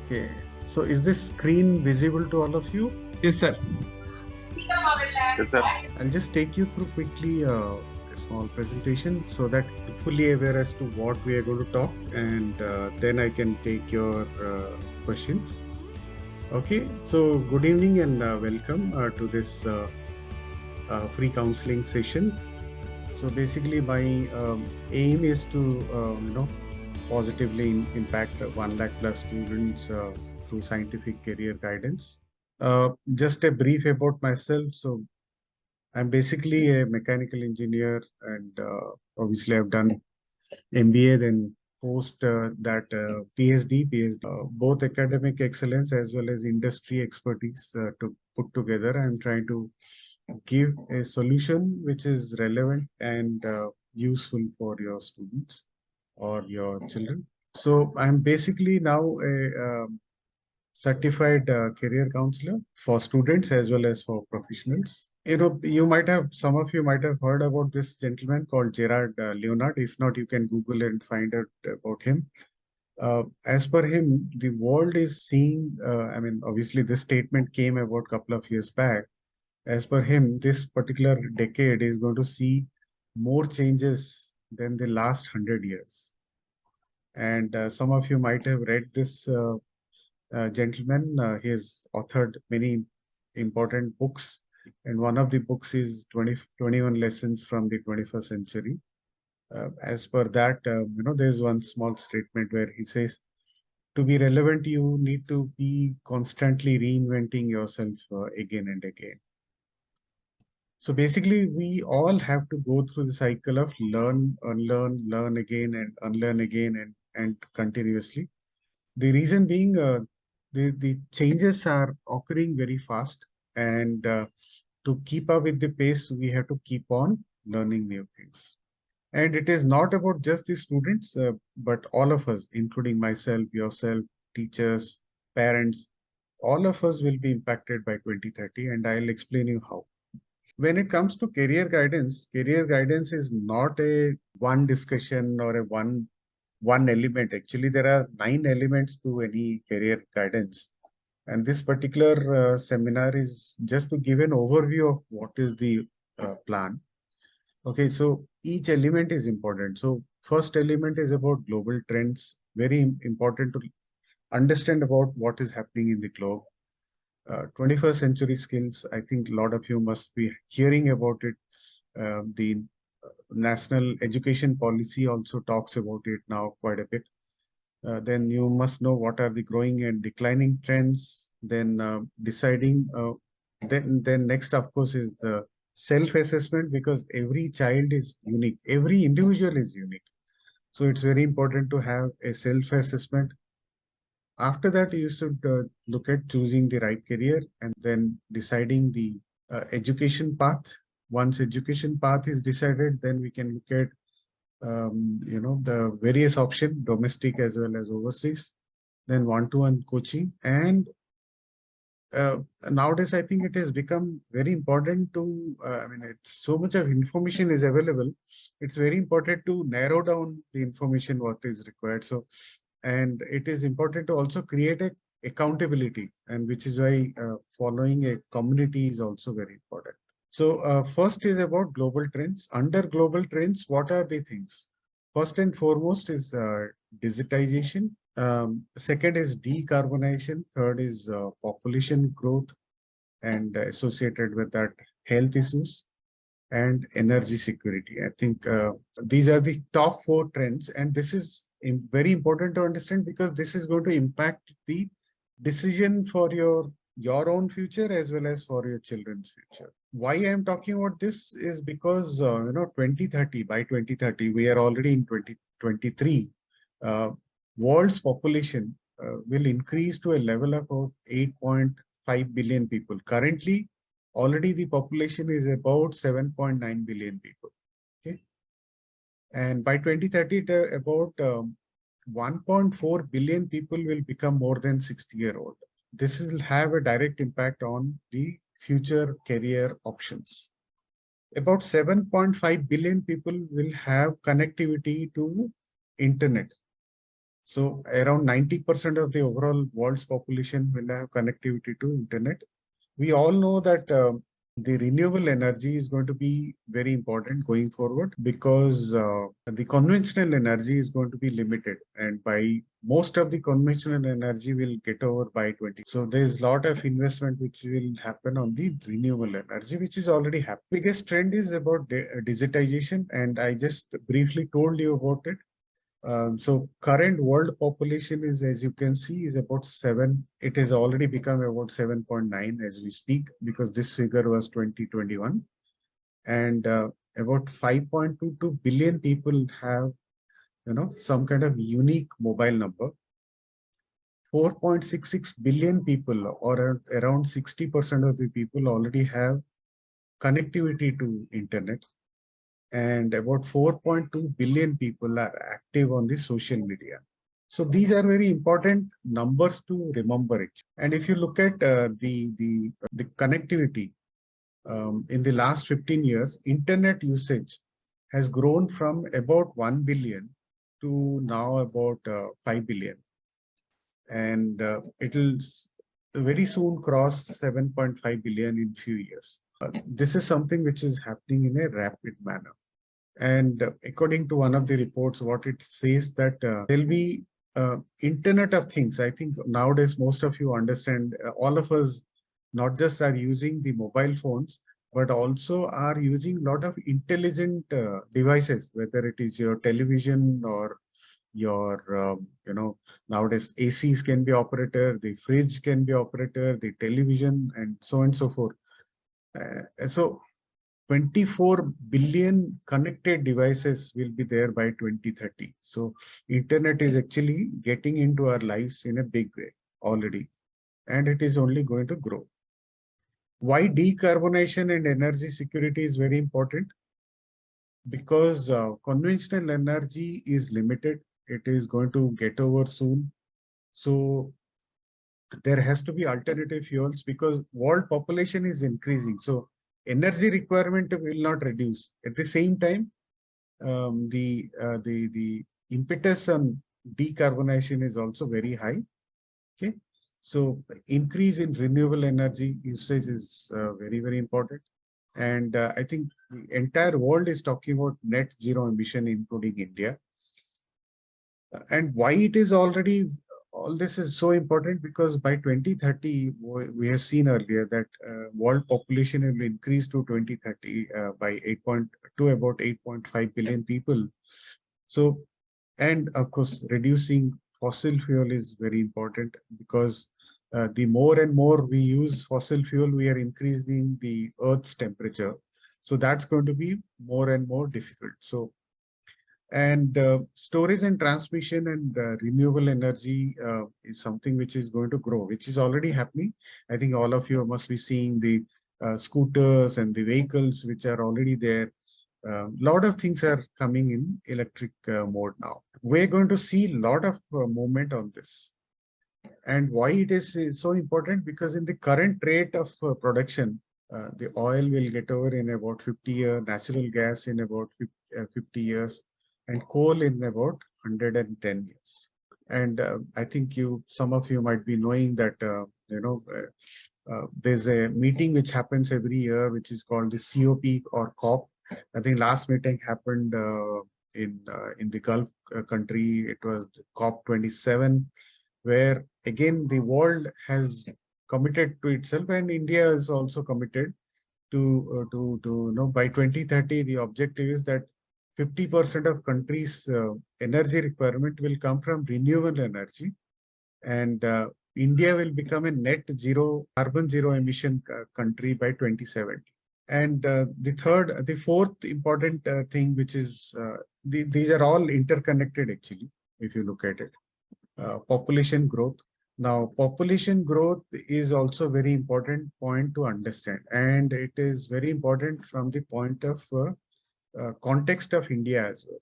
Okay, so is this screen visible to all of you? Yes, sir. Yes, sir. I'll just take you through quickly a small presentation so that you're fully aware as to what we are going to talk, and then I can take your questions. Okay, so good evening and welcome to this free counseling session. So basically, my aim is to positively impact 1 lakh plus students through scientific career guidance. Just a brief about myself. So I'm basically a mechanical engineer, and obviously I've done MBA, then post that PhD, both academic excellence as well as industry expertise to put together. I'm trying to give a solution which is relevant and useful for your students or your children. So I'm basically now a certified career counselor for students as well as for professionals. Some of you might have heard about this gentleman called Gerard Leonard. If not, you can Google and find out about him. As per him, the world is seeing, obviously this statement came about a couple of years back. As per him, this particular decade is going to see more changes than the last 100 years. And some of you might have read this gentleman. He has authored many important books, and one of the books is 21 Lessons from the 21st Century. As per that, there's one small statement where he says, to be relevant, you need to be constantly reinventing yourself again and again. So basically, we all have to go through the cycle of learn, unlearn, learn again, and unlearn again, and continuously. The reason being, the changes are occurring very fast, and to keep up with the pace, we have to keep on learning new things. And it is not about just the students, but all of us, including myself, yourself, teachers, parents, all of us will be impacted by 2030, and I'll explain you how. When it comes to career guidance is not a one discussion or a one element. Actually, there are 9 elements to any career guidance. And this particular seminar is just to give an overview of what is the plan. Okay, so each element is important. So first element is about global trends. Very important to understand about what is happening in the globe. 21st century skills, I think a lot of you must be hearing about it. The national education policy also talks about it now quite a bit. Then you must know what are the growing and declining trends. Then deciding. Then next, of course, is the self-assessment, because every child is unique. Every individual is unique. So it's very important to have a self-assessment. After that, you should look at choosing the right career and then deciding the education path. Once education path is decided, then we can look at the various options, domestic as well as overseas, then one-to-one coaching. And nowadays, I think it has become very important to, it's so much of information is available. It's very important to narrow down the information what is required. So, and it is important to also create a accountability, and which is why following a community is also very important. So first is about global trends. Under global trends, what are the things? First and foremost is digitization. Second is decarbonization. Third is population growth and associated with that health issues and energy security. I think these are the top 4 trends, and this is very important to understand because this is going to impact the decision for your own future as well as for your children's future. Why I am talking about this is because 2030, by 2030 we are already in 2023. World's population will increase to a level of about 8.5 billion people. Currently, already the population is about 7.9 billion people. Okay, and by 2030, about 1.4 billion people will become more than 60-year-old. This will have a direct impact on the future career options. About 7.5 billion people will have connectivity to internet. So around 90% of the overall world's population will have connectivity to internet. We all know that the renewable energy is going to be very important going forward because the conventional energy is going to be limited, and by most of the conventional energy will get over by 20. So there's a lot of investment which will happen on the renewable energy, which is already happening. Biggest trend is about digitization, and I just briefly told you about it. So current world population is, as you can see, is about 7. It has already become about 7.9 as we speak, because this figure was 2021. And about 5.22 billion people have, some kind of unique mobile number. 4.66 billion people, or around 60% of the people, already have connectivity to internet. And about 4.2 billion people are active on the social media. So these are very important numbers to remember it. And if you look at the connectivity in the last 15 years, internet usage has grown from about 1 billion to now about 5 billion. And it will very soon cross 7.5 billion in few years. This is something which is happening in a rapid manner. And according to one of the reports, what it says that there'll be Internet of Things. I think nowadays most of you understand, all of us not just are using the mobile phones, but also are using a lot of intelligent devices, whether it is your television or your, nowadays ACs can be operator, the fridge can be operator, the television, and so on and so forth. So 24 billion connected devices will be there by 2030. So internet is actually getting into our lives in a big way already, and it is only going to grow. Why decarbonization and energy security is very important? Because conventional energy is limited. It is going to get over soon. So there has to be alternative fuels because world population is increasing. So energy requirement will not reduce. At the same time, the impetus on decarbonization is also very high. Okay, so increase in renewable energy usage is very important, and I think the entire world is talking about net zero emission, including India. And why it is already, all this is so important, because by 2030, we have seen earlier that world population will increase to 2030 by 8 point, to about 8.5 billion people. So, and of course, reducing fossil fuel is very important, because the more and more we use fossil fuel, we are increasing the Earth's temperature. So that's going to be more and more difficult. So, and storage and transmission and renewable energy is something which is going to grow, which is already happening. I think all of you must be seeing the scooters and the vehicles which are already there. A lot of things are coming in electric mode now. We're going to see a lot of movement on this. And why it is so important? Because in the current rate of production, the oil will get over in about 50 years, natural gas in about 50 years, and coal in about 110 years. And I think some of you might be knowing that, there's a meeting which happens every year, which is called the COP or COP. I think last meeting happened in the Gulf country. It was COP 27, where again the world has committed to itself, and India is also committed to by 2030 the objective is that 50% of countries' energy requirement will come from renewable energy, and India will become a net zero, carbon zero emission country by 2070. And the fourth important thing, which is these are all interconnected actually, if you look at it. Population growth. Now, population growth is also a very important point to understand, and it is very important from the point of context of India as well.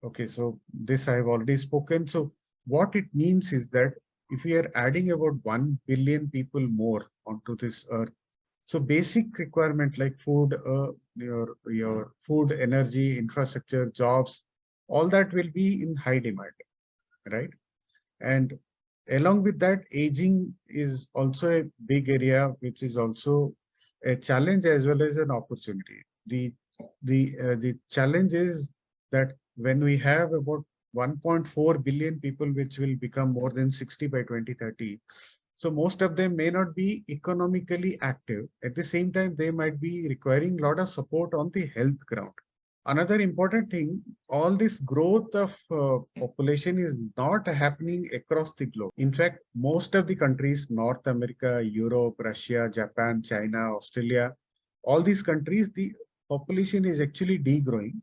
Okay, so this I have already spoken. So what it means is that if we are adding about 1 billion people more onto this earth, so basic requirement like food, your food, energy, infrastructure, jobs, all that will be in high demand. right? And along with that, aging is also a big area, which is also a challenge as well as an opportunity. The challenge is that when we have about 1.4 billion people, which will become more than 60 by 2030, so most of them may not be economically active. At the same time, they might be requiring a lot of support on the health ground. Another important thing, all this growth of population is not happening across the globe. In fact, most of the countries, North America, Europe, Russia, Japan, China, Australia, all these countries, the population is actually degrowing.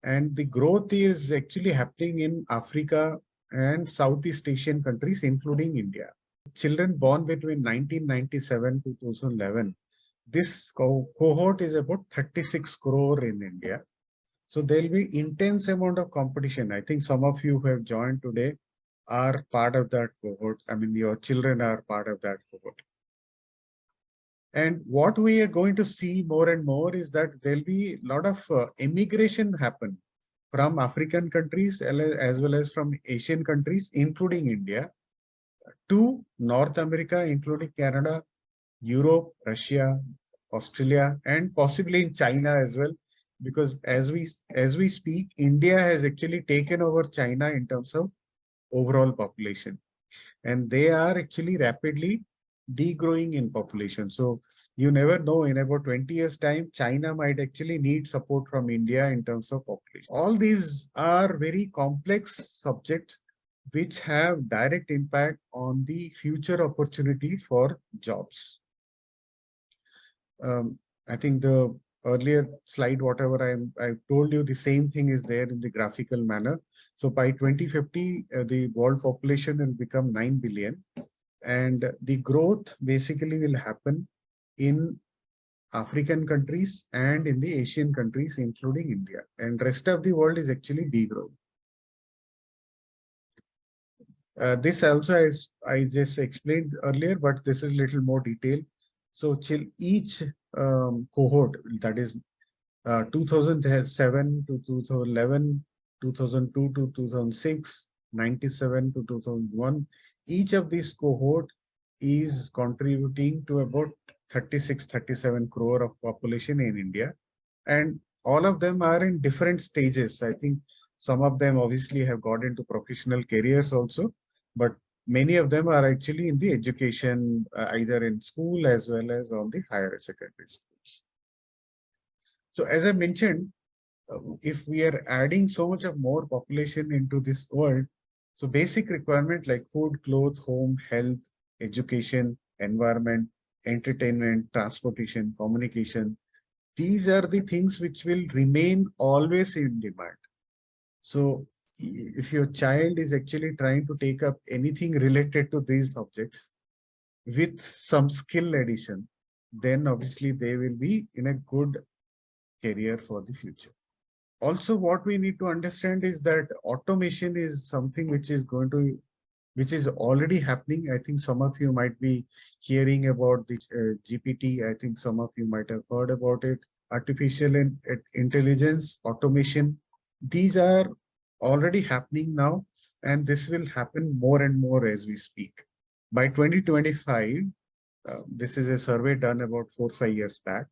And the growth is actually happening in Africa and Southeast Asian countries, including India. Children born between 1997 to 2011, this cohort is about 36 crore in India. So there'll be intense amount of competition. I think some of you who have joined today are part of that cohort. I mean, your children are part of that cohort. And what we are going to see more and more is that there'll be a lot of immigration happen from African countries as well as from Asian countries, including India, to North America, including Canada, Europe, Russia, Australia, and possibly in China as well. Because as we speak, India has actually taken over China in terms of overall population, and they are actually rapidly degrowing in population. So you never know, in about 20 years time, China might actually need support from India in terms of population. All these are very complex subjects which have direct impact on the future opportunity for jobs. I think the earlier slide, whatever I told you, the same thing is there in the graphical manner. So by 2050, the world population will become 9 billion. And the growth basically will happen in African countries and in the Asian countries, including India. And rest of the world is actually degrowing. This also, as I just explained earlier, but this is a little more detailed. So each cohort, that is 2007 to 2011, 2002 to 2006, 97 to 2001, each of these cohort is contributing to about 36, 37 crore of population in India. And all of them are in different stages. I think some of them obviously have got into professional careers also, but many of them are actually in the education, either in school as well as on the higher secondary schools. So as I mentioned, if we are adding so much of more population into this world, so basic requirement like food, clothes, home, health, education, environment, entertainment, transportation, communication, these are the things which will remain always in demand. So if your child is actually trying to take up anything related to these subjects with some skill addition, then obviously they will be in a good career for the future. Also, what we need to understand is that automation is something which is already happening. I think some of you might be hearing about the GPT. I think some of you might have heard about it. Artificial intelligence, automation, these are already happening now, and this will happen more and more as we speak. By 2025, this is a survey done about 4-5 years back.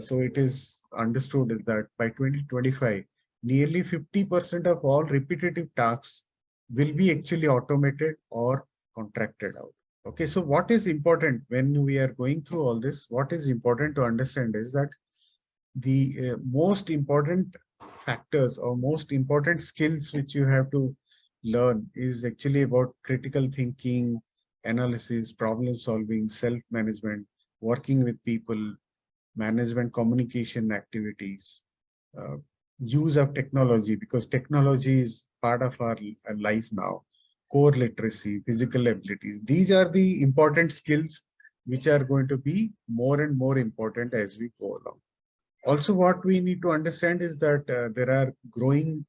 So it is understood that by 2025, nearly 50% of all repetitive tasks will be actually automated or contracted out. Okay, so what is important when we are going through all this? What is important to understand is that the most important factors or most important skills which you have to learn is actually about critical thinking, analysis, problem solving, self-management, working with people, management communication activities, use of technology, because technology is part of our life now, core literacy, physical abilities. These are the important skills which are going to be more and more important as we go along. Also, what we need to understand is that there are growing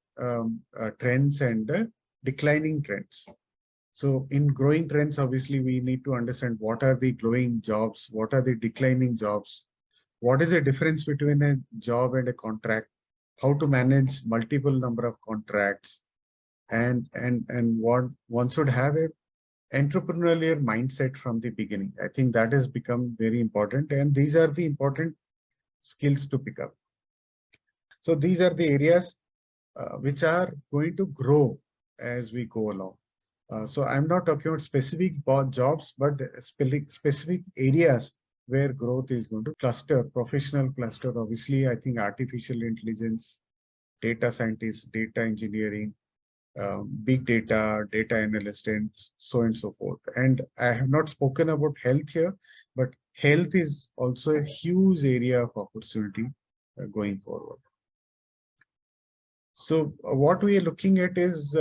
trends and declining trends. So in growing trends, obviously, we need to understand what are the growing jobs, what are the declining jobs, what is the difference between a job and a contract, how to manage multiple number of contracts, and one should have a entrepreneurial mindset from the beginning. I think that has become very important, and these are the important skills to pick up. So these are the areas which are going to grow as we go along. So I'm not talking about specific jobs, but specific areas where growth is going to cluster, professional cluster. Obviously, I think artificial intelligence, data scientists, data engineering, big data, data analyst, and so forth. And I have not spoken about health here, but health is also a huge area of opportunity going forward. So what we are looking at is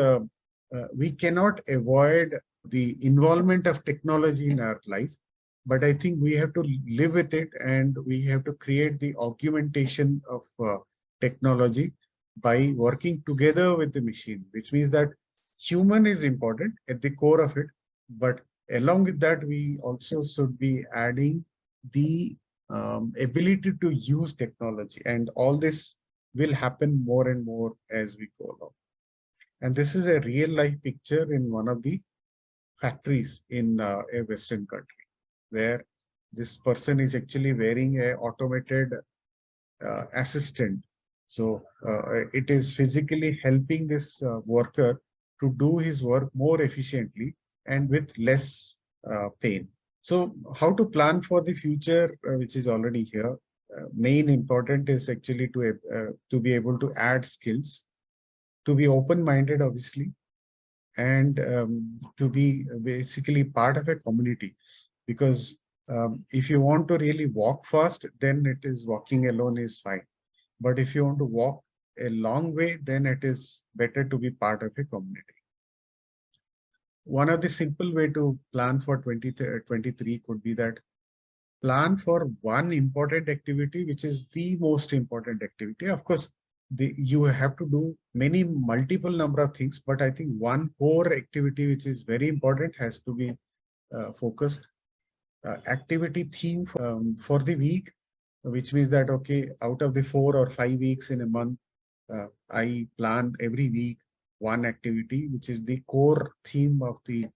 we cannot avoid the involvement of technology in our life, but I think we have to live with it, and we have to create the augmentation of technology by working together with the machine, which means that human is important at the core of it, but along with that, we also should be adding the ability to use technology, and all this will happen more and more as we go along. And this is a real life picture in one of the factories in a Western country, where this person is actually wearing a automated assistant. So it is physically helping this worker to do his work more efficiently and with less pain. So how to plan for the future, which is already here. Main important is actually to be able to add skills, to be open-minded, obviously, and to be basically part of a community. Because if you want to really walk fast, then it is walking alone is fine. But if you want to walk a long way, then it is better to be part of a community. One of the simple way to plan for 2023 could be that plan for one important activity, which is the most important activity. Of course, you have to do many multiple number of things, but I think one core activity, which is very important, has to be focused. Activity theme for the week, which means that, okay, out of the 4 or 5 weeks in a month, I plan every week one activity, which is the core theme of the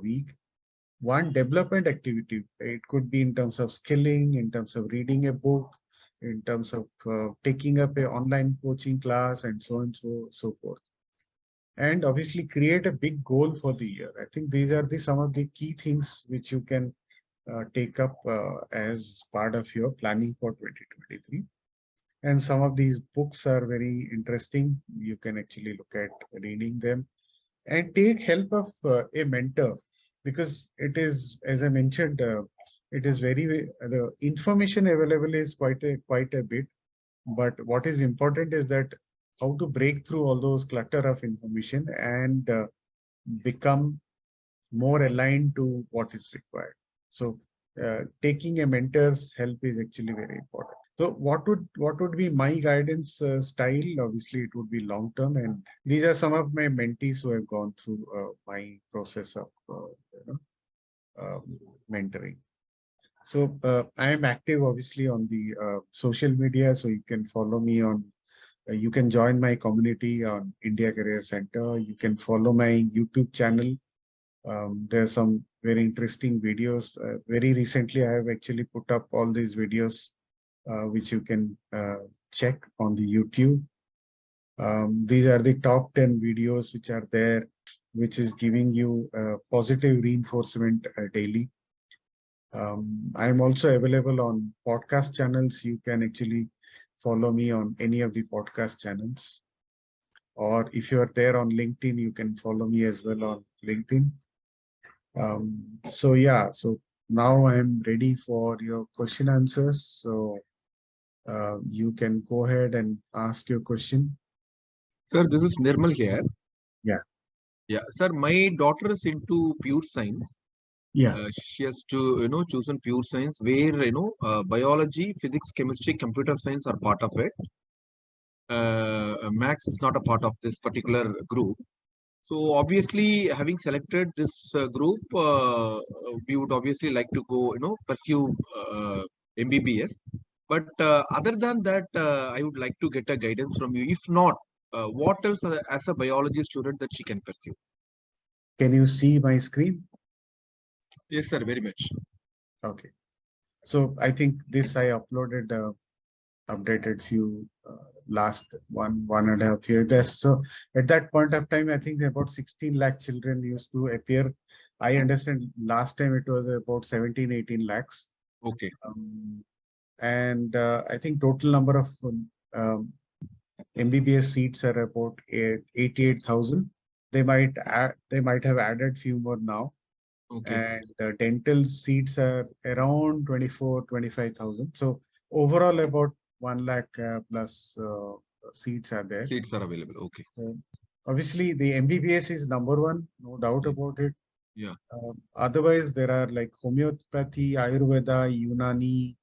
week. One development activity, it could be in terms of skilling, in terms of reading a book, in terms of taking up an online coaching class, and so on and so forth. And obviously create a big goal for the year. I think these are some of the key things which you can take up as part of your planning for 2023. And some of these books are very interesting. You can actually look at reading them and take help of a mentor, because it is, as I mentioned, it is the information available is quite a bit, but what is important is that how to break through all those clutter of information and become more aligned to what is required. So taking a mentor's help is actually very important. So what would be my guidance style? Obviously, it would be long term, and these are some of my mentees who have gone through my process of mentoring. So I am active, obviously, on the social media, so you can follow me on. You can join my community on India Career Center. You can follow my YouTube channel. There are some very interesting videos. Very recently, I have actually put up all these videos, which you can check on the YouTube. These are the top 10 videos which are there, which is giving you positive reinforcement daily. I'm also available on podcast channels. You can actually follow me on any of the podcast channels. Or if you are there on LinkedIn, you can follow me as well on LinkedIn. So yeah, so now I'm ready for your question answers. So you can go ahead and ask your question. Sir, this is Nirmal here. Yeah. Yeah, sir, my daughter is into pure science. Yeah. She has to, chosen pure science where, biology, physics, chemistry, computer science are part of it. Max is not a part of this particular group. So obviously, having selected this group, we would obviously like to go, pursue MBBS. But other than that, I would like to get a guidance from you. If not, what else as a biology student that she can pursue? Can you see my screen? Yes, sir, very much. Okay. So I think this I uploaded, updated few last one and a half years. So at that point of time, I think about 16 lakh children used to appear. I understand last time it was about 17, 18 lakhs. Okay. And I think total number of MBBS seats are about 88,000. They might have added few more now. Okay. And dental seats are around 25,000. So overall about 1 lakh plus seats are there. Seats are available. Okay. So obviously the MBBS is number one, no doubt about it. Yeah. Otherwise there are like homeopathy, Ayurveda, Unani,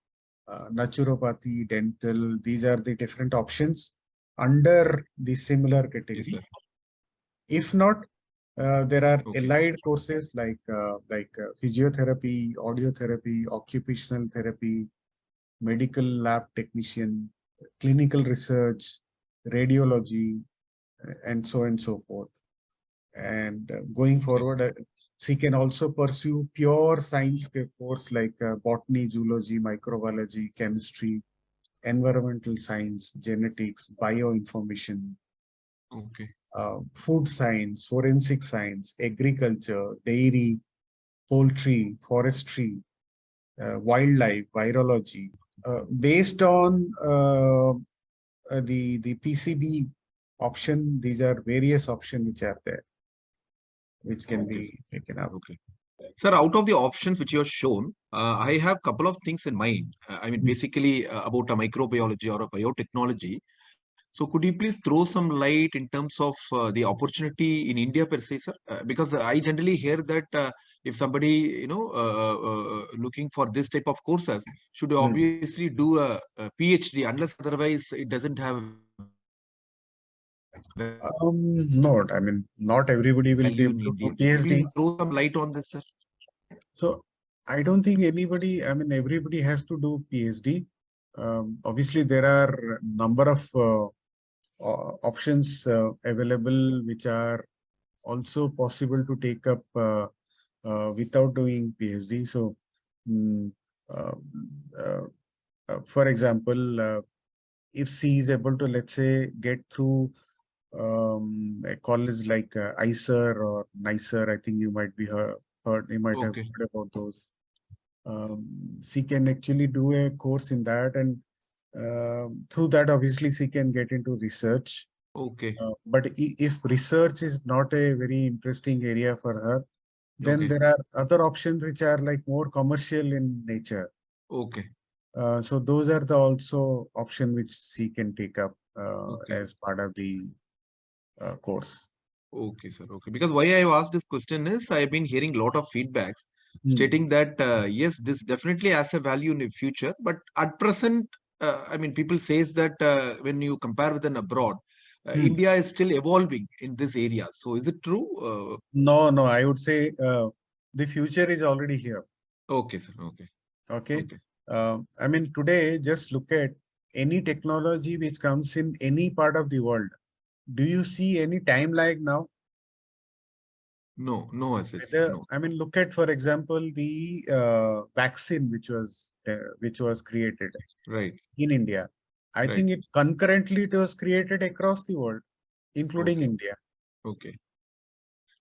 naturopathy, dental. These are the different options under the similar category. Yes, sir. If not, there are Okay. allied courses like physiotherapy, audiotherapy, occupational therapy, medical lab technician, clinical research, radiology, and so on and so forth. And going forward, she can also pursue pure science course like botany, zoology, microbiology, chemistry, environmental science, genetics, bioinformation, Okay. food science, forensic science, agriculture, dairy, poultry, forestry, wildlife, virology. Based on the PCB option, these are various options which are there, which can be taken up. Okay. Sir, out of the options which you have shown, I have a couple of things in mind. I mean, basically about a microbiology or a biotechnology. So could you please throw some light in terms of the opportunity in India per se, sir? Because I generally hear that if somebody, looking for this type of courses, should obviously do a PhD, unless otherwise it doesn't have No, I mean, not everybody will be value able in to do India. So could PhD. you throw some light on this, sir? So I don't think anybody, I mean, everybody has to do PhD. Obviously, there are number of options available which are also possible to take up without doing PhD. So, mm, uh, uh, for example, if she is able to, let's say, get through a college like ICER or NICER, I think you might be heard, you might have Okay. heard about those. She can actually do a course in that, and through that, obviously, she can get into research. Okay. But if research is not a very interesting area for her, then Okay. there are other options which are like more commercial in nature. Okay. So those are the also option which she can take up Okay. as part of the course. Okay, sir. Okay. Because why I asked this question is I've been hearing a lot of feedbacks stating that yes, this definitely has a value in the future, but at present, I mean, people says that when you compare with an abroad, India is still evolving in this area. So is it true? No, I would say the future is already here. Okay, sir. Okay. Okay. Okay. I mean, today, just look at any technology which comes in any part of the world. Do you see any time lag now? No, I said, sir. Whether, No. I mean, look at, for example, the vaccine which was created Right. in India. I Right. think it concurrently it was created across the world, including Okay. India. Okay.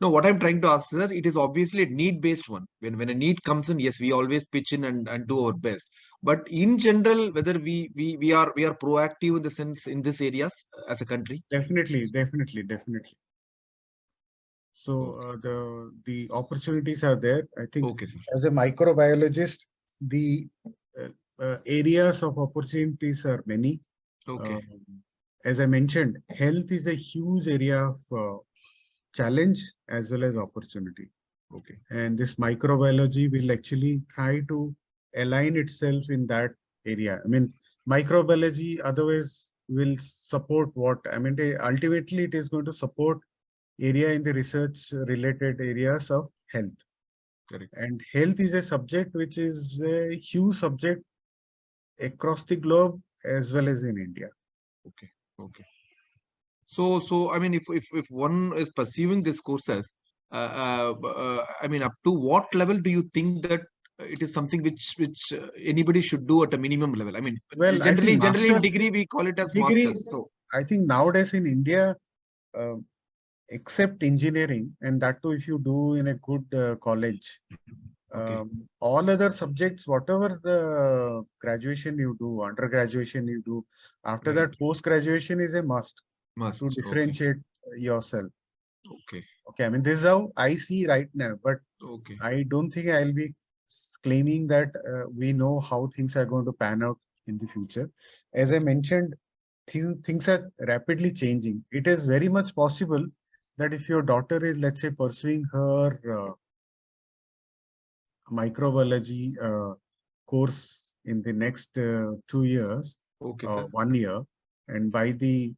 No, what I'm trying to ask is that it is obviously a need-based one. When a need comes in, yes, we always pitch in and do our best. But in general, whether we are proactive in the sense in this areas as a country. Definitely. So the opportunities are there. I think Okay, sir. as a microbiologist, the areas of opportunities are many. Okay. As I mentioned, health is a huge area of challenge as well as opportunity. Okay. And this microbiology will actually try to align itself in that area. I mean, microbiology otherwise will support what? I mean, ultimately it is going to support area in the research related areas of health. Correct. And health is a subject which is a huge subject across the globe as well as in India. Okay. Okay. So I mean, if one is pursuing these courses, I mean, up to what level do you think that it is something which anybody should do at a minimum level? I mean, Well, I think generally in master's degree we call it as degree, masters. So I think nowadays in India, uh, except engineering, and that too if you do in a good college, okay, all other subjects, whatever the graduation you do, undergraduation you do, after right, that post graduation is a must to must. Okay, differentiate yourself. okay, Okay, I mean this is how I see right now, but okay, I don't think I'll be claiming that we know how things are going to pan out in the future. As I mentioned, things are rapidly changing. It is very much possible that if your daughter is, let's say, pursuing her microbiology course in the next 2 years, okay, sir. 1 year, and by the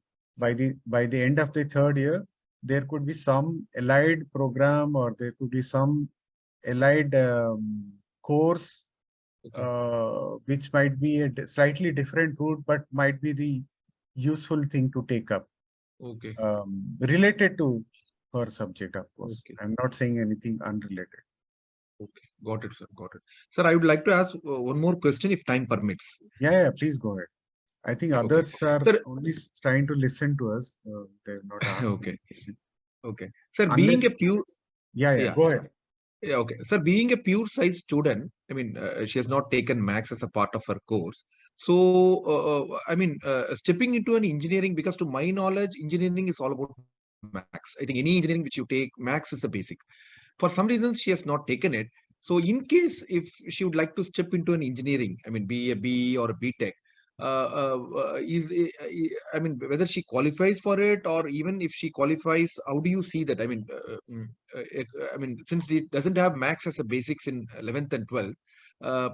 end of the third year, there could be some allied program or there could be some allied course Okay, which might be a slightly different route, but might be the useful thing to take up okay, related to her subject, of course. okay. I'm not saying anything unrelated. Okay, got it, sir. Got it. Sir, I would like to ask one more question if time permits. Yeah, please go ahead. I think Okay, others are sir. only trying to listen to us. They've not asked Okay, any question. okay. Sir, being a Unless, pure, yeah, yeah, go ahead. yeah, okay. Sir, being a pure science student, I mean, she has not taken maths as a part of her course. So, I mean, stepping into an engineering, because to my knowledge, engineering is all about maths. I think any engineering which you take, maths is the basic. For some reason, she has not taken it. So, in case if she would like to step into an engineering, I mean, be a BE or a BTech, I mean, whether she qualifies for it or even if she qualifies, how do you see that? I mean, I mean, since it doesn't have max as a basics in 11th and 12th,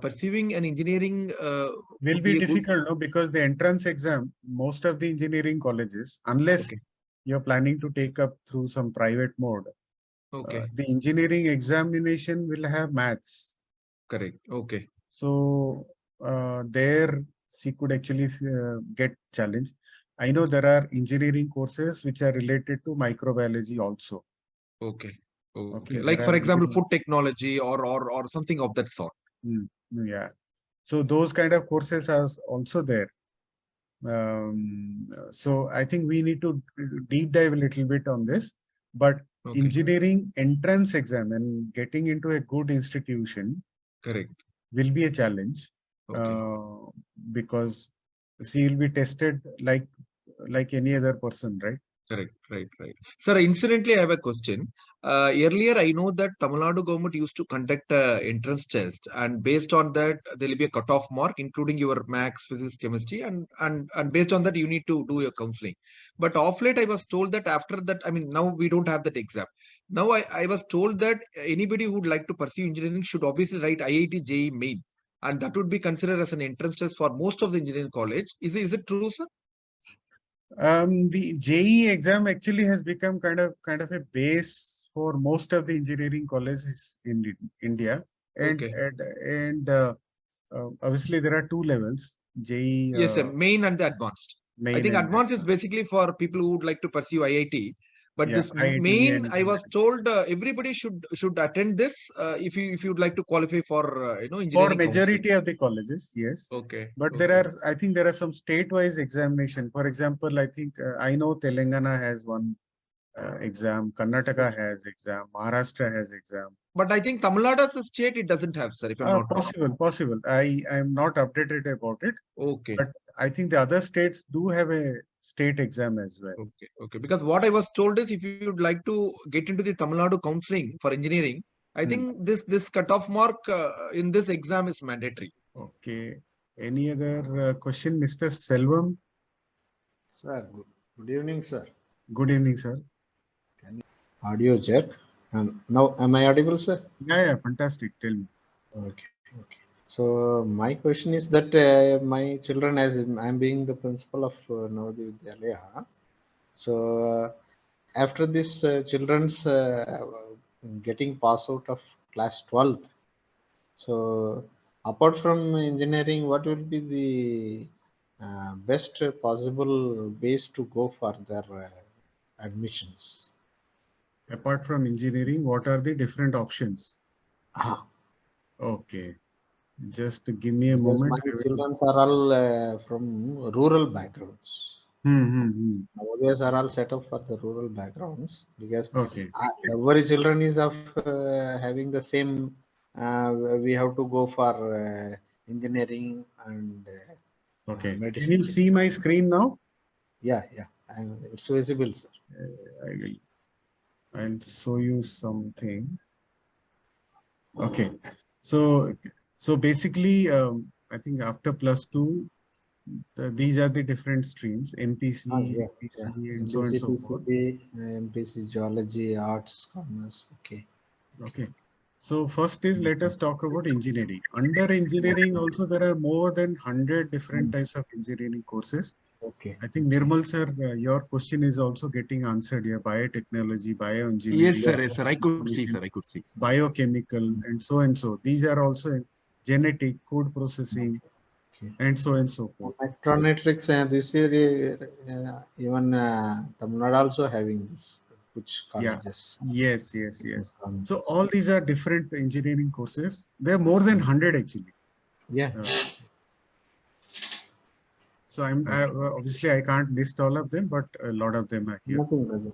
pursuing an engineering Will would be be a good. difficult, no? Because the entrance exam, most of the engineering colleges, unless Okay, you're planning to take up through some private mode, okay, the engineering examination will have maths. correct. Okay, So there she could actually get challenged. I know there are engineering courses which are related to microbiology also. okay, okay. Okay, Like there for are example, engineering. food technology or something of that sort. Yeah. So those kind of courses are also there. So I think we need to deep dive a little bit on this. But Okay, engineering entrance exam and getting into a good institution correct. will be a challenge Okay. uh, because she will be tested like any other person, right? Correct, right. Sir, incidentally, I have a question. Earlier, I know that Tamil Nadu government used to conduct a entrance test, and based on that, there will be a cutoff mark, including your maths, physics, chemistry, and based on that, you need to do your counseling. But off late, I was told that after that, I mean, now we don't have that exam. Now, I was told that anybody who would like to pursue engineering should obviously write IIT JEE main, and that would be considered as an entrance test for most of the engineering college. Is it true, sir? The JEE exam actually has become kind of a base for most of the engineering colleges in India, and Okay. obviously there are two levels: JEE Yes, sir. Main and the advanced. I main think and advanced is advanced. basically for people who would like to pursue IIT. But Yeah, this IIT main, and I was told everybody should attend this if you'd like to qualify for for engineering counseling. majority of the colleges, yes. Okay, But okay, I think there are some state-wise examination. For example, I think I know Telangana has one exam, Karnataka okay. has exam, Maharashtra has exam. But I think Tamil Nadu as a state it doesn't have, sir. If I'm not wrong. Possible. I am not updated about it, Okay, but I think the other states do have a state exam as well. okay. Because what I was told is if you'd like to get into the Tamil Nadu counseling for engineering, I Hmm. think this cutoff mark in this exam is mandatory. Okay. Any other question, Mr. Selvam? Sir, good evening, sir. Good evening, sir. Audio check. And now, am I audible, sir? Yeah, fantastic. Tell me. Okay. So my question is that my children, as I'm being the principal of Navadip Vidyalaya, so after this children's getting pass out of class 12th, so apart from engineering, what will be the best possible base to go further? admissions. Apart from engineering, what are the different options? Ah, Okay, just give me a because moment. my children are all from rural backgrounds. Nowadays are all set up for the rural backgrounds because Okay, every children is of having the same. We have to go for engineering and okay. Can you medicine. see my screen now? Yeah, yeah. It's visible, sir. I will. I'll show you something. Okay, so basically, I think after plus two, these are the different streams: MPC, Yeah, MPC, yeah. and so on and MPC, so forth. PCB, MPC, Geology, Arts, Commerce. Okay. Okay. So first is let us talk about engineering. Under engineering also there are more than 100 different types of engineering courses. Okay. I think Nirmal sir, your question is also getting answered here. Biotechnology, Yes, bioengineering, sir. Yes, sir. I could see, information, sir. I could see. biochemical, and so and so. These are also genetic, food processing, Okay. and so and so forth. Electronics, this year, even Tamil Nadu also having this, which Yeah. colleges? Yes, yes, yes. So Electronics. all these are different engineering courses. There are more than 100 actually. Yeah. Uh, So Okay. obviously I can't list all of them, but a lot of them are here. Nothing.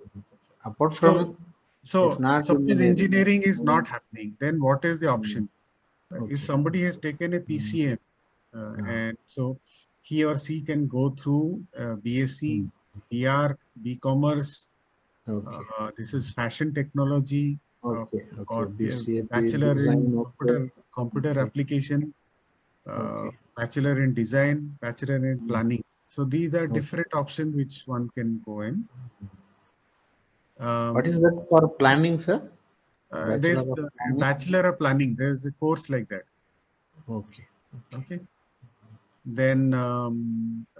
Apart So from, if so not suppose engineering. engineering is not happening, then what is the option? If Okay. somebody has taken a PCM, Uh, and so he or she can go through BSc, mm, BR, B-commerce. okay. This is fashion technology, uh, Okay. Okay. or BCAP bachelor in design. Okay. computer Okay. application, Okay. bachelor in design, bachelor in Mm, planning. So these are okay. different options which one can go in. What is Um, that for planning, sir? Bachelor there's of Planning. bachelor of planning. There's a course like that. Okay. Okay. Okay. Then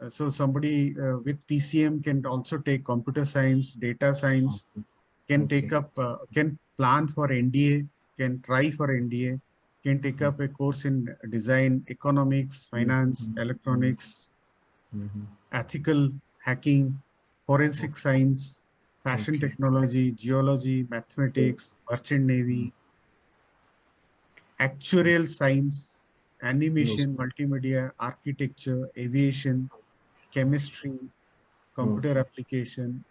so somebody with PCM can also take computer science, data science, Okay. can take Okay. up, can plan for NDA, can try for NDA, can take up a course in design, economics, finance, Mm-hmm. electronics, Mm-hmm. ethical hacking, forensic science, fashion Okay. technology, geology, Okay. mathematics, merchant navy, actuarial science, No. animation, multimedia, architecture, aviation, chemistry, computer Okay. application,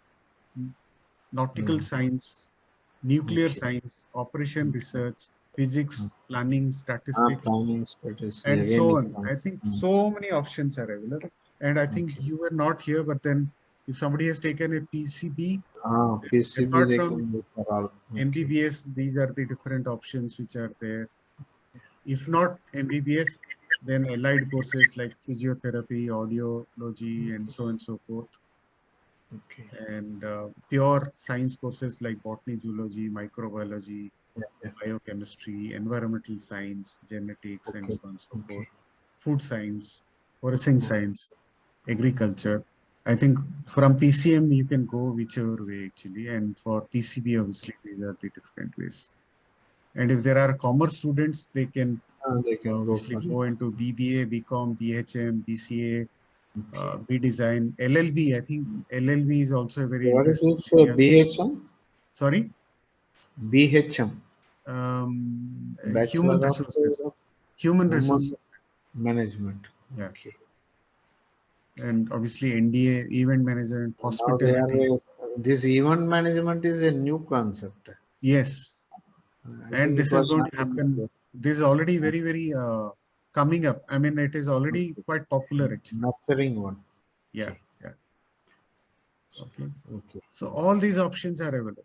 nautical Yeah. science, nuclear Okay. science, operation Okay. research, physics, planning, statistics, Planning status and again. so It on. comes. I think so many options are available. And I think Okay. you were not here, but then if somebody has taken a PCB, PCB apart they from can do for all. Okay. MBBS, these are the different options which are there. If not MBBS, then allied courses like physiotherapy, audiology, and so on and so forth. Okay. And pure science courses like botany, zoology, microbiology, Yeah. Yeah. biochemistry, environmental science, genetics, and Okay. so on and so forth. Okay. Food science, foraging Okay. science, agriculture. I think from PCM you can go whichever way actually, and for PCB obviously these are the different ways. And if there are commerce students, they can They can go obviously for it. go into BBA, BCom, BHM, BCA, Okay. B design, LLB. I think LLB is also a very What is interesting this? area. BHM? Sorry, BHM. human Bachelor of resources, human resources. Human Management. Yeah, Okay. and obviously NDA, event manager, and Now they hospitality. are this event management is a new concept. Yes, I and think it this is was going not to in happen. This is already very, very coming up. I mean, it is already quite popular actually. nurturing one. Yeah, Okay. yeah. Okay. Okay. So all these options are available.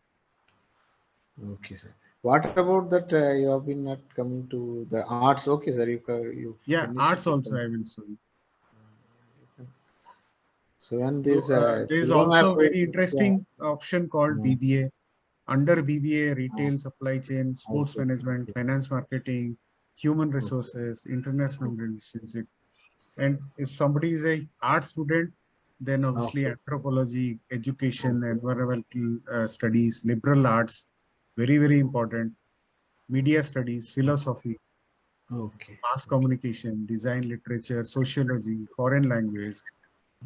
Okay, sir. What about that? You have been not coming to the arts. Okay, sir. You Yeah, finished arts with also them. I will show you. So when So these there is children are also a going, very interesting option called uh, BBA. Under BBA, uh, retail, supply chain, sports okay, management, okay, finance marketing, human okay, resources, international relationship. And if somebody is a art student, then obviously okay, anthropology, education, okay, environmental studies, liberal arts, very, very important. Media studies, philosophy, okay, mass okay, communication, design, literature, sociology, foreign language,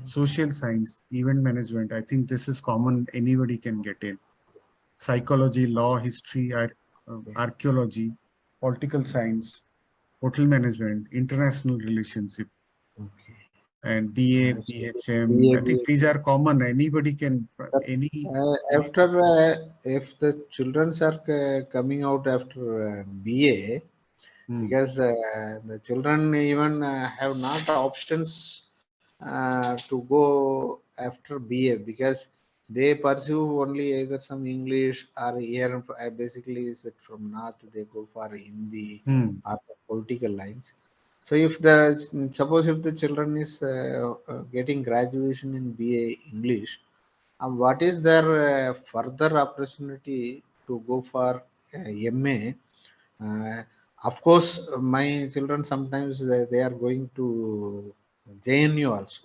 social science, event management. I think this is common. Anybody can get in. Psychology, law, history, archaeology, political science, hotel management, international relationship, Okay. and BA, So BHM. BA, I think these are common. Anybody can, But any. after, if the children are coming out after BA, Hmm. because the children even have not options to go after BA, because they pursue only either some English or here basically is it from North they go for Hindi Hmm. or some political lines. So if the suppose if the children is getting graduation in BA English, what is their further opportunity to go for MA? Uh, of course, my children sometimes they are going to JNU also.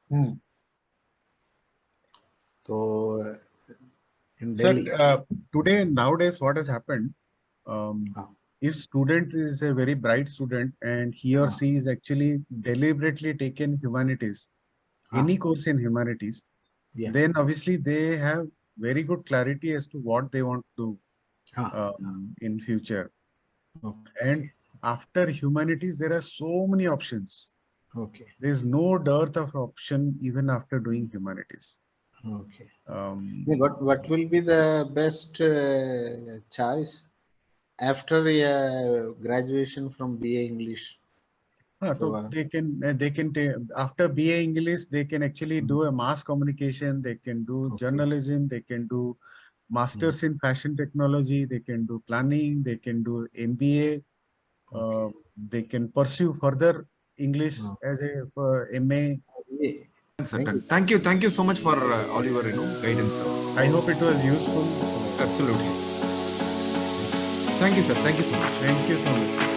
Hmm. So in Sir, Delhi. today, nowadays, what has happened? Um, Ah, if student is a very bright student and he or ah, she is actually deliberately taken humanities, ah, any course in humanities, yeah. then obviously they have very good clarity as to what they want to do Ah, in future. okay. And after humanities, there are so many options. Okay. There is no dearth of option even after doing humanities. Okay. Yeah, Um, what will be the best choice after graduation from BA English? So so they can take after BA English, they can actually mm, do a mass communication, they can do okay. journalism, they can do Mm, masters in fashion technology, they can do planning, they can do MBA, okay. they can pursue further English Ah, as a MA. yeah. Thank Certain. you. Thank you so much for all your guidance, sir. I hope it was useful. So Absolutely. Thank you. Thank you, sir. Thank you so much. thank you so much.